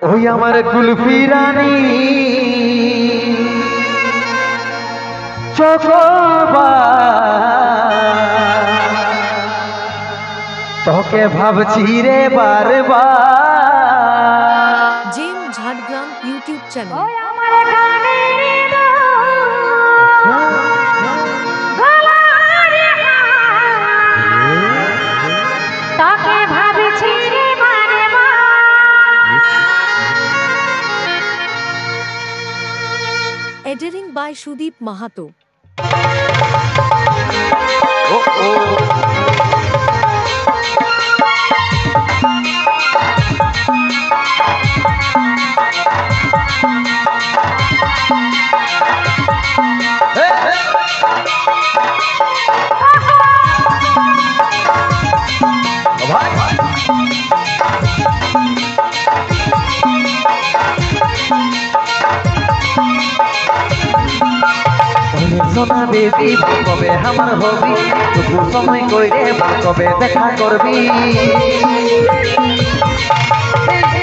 ওই আমার কুলফি রানী তোকে ভাবছি রে বারবার। Gem Jhargram YouTube channel. Editing by Sudeep Mahato. সোনা বেবি কবে আমার হবি টুকু সময় কইরে কবে দেখা করবি।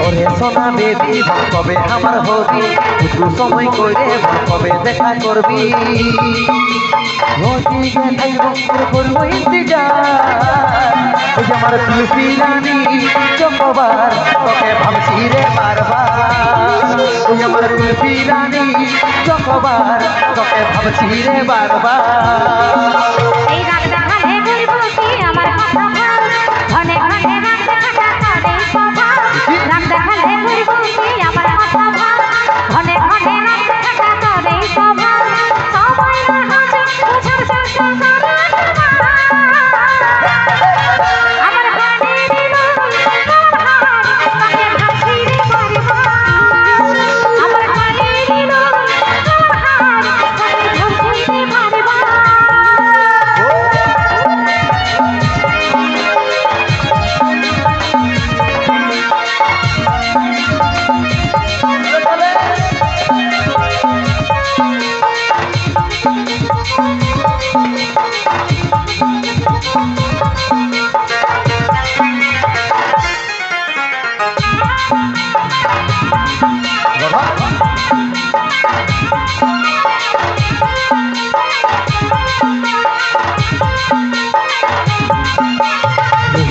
ওরে সোনা বেবি কবে আমার হবি টুকু সময় কইরে কবে দেখা করবি। করবো ইন্তজার ওই আমার কুলফি রানী চকবার তোকে ভাবছি রে বারবার। ওই আমার কুলফি রানী চকবার তোকে ভাবছি রে বারবার।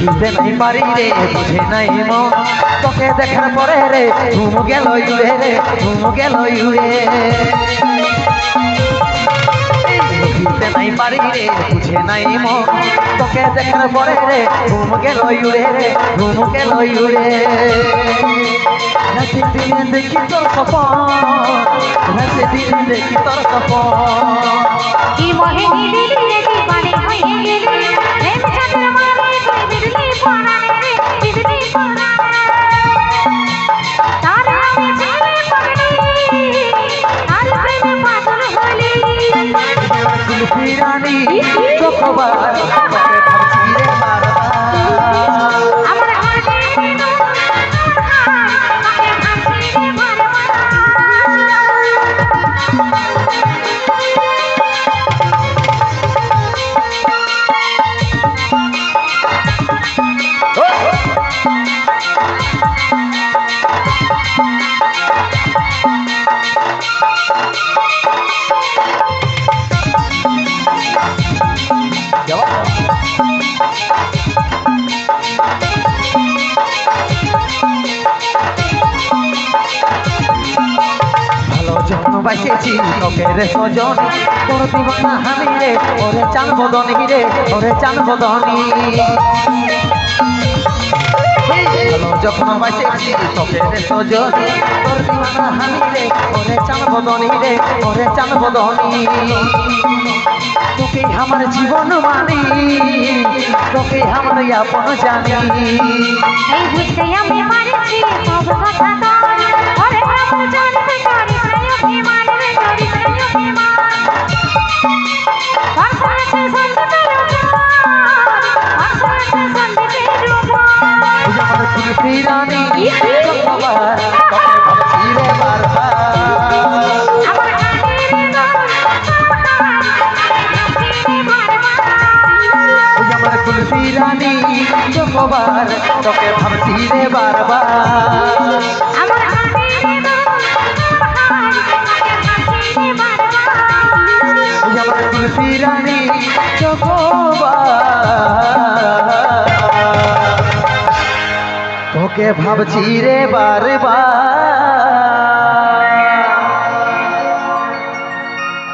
বুঝতে নাই পারি রে বুঝে নাই মন তোকে দেখার পরে রে ঘুম গেল উড়ে রে ঘুম গেল উড়ে। বুঝতে নাই পারি রে বুঝে নাই মন তোকে দেখার পরে রে ঘুম গেল উড়ে রে ঘুম গেল উড়ে। রাতে দিনে দেখি তোর সপন রাতে দিনে দেখি তোর সপন কি মোহিনী দিলি রে দিবানি হয়ে গেলি প্রেম ছাত্র মানে তুই দিলি পরানে রে দিলি পরানে তার আমি ছেড়ে পড়লি আর প্রেমে পাগল হলি। কুলফি রানী চকবার তোকে ভাবছি রে বারবার। আমার হাতে তোকে ভাবছি রে বারবার। ভালো যত্ন বাসেছি তোকে রে সজন তোর দিবানা হামি রে ওরে চান বদনি রে ওরে চান বদনি। ভালো যত্ন বাসেছি তোকে রে সজন তোর দিবানা হামি রে ওরে চান বদনি রে ওরে চান বদনি। তোকে আমার জীবন মানি তোকে আমার আপন জানি। এই বুঝতে আমি পারছি সব কথা তোর ওরে আমার জানতে করি প্রেম অভিমান রে করি প্রেম অভিমান। পাশাতে সন্ধে আমার কুলফি রানী চকবার তোকে ভাবছি রে বারবার। আমার হাতের আমার কুলফি রানী চকবার তোকে ভাবছি রে বারবার। আমার তোকে ভাবছি রে বারবার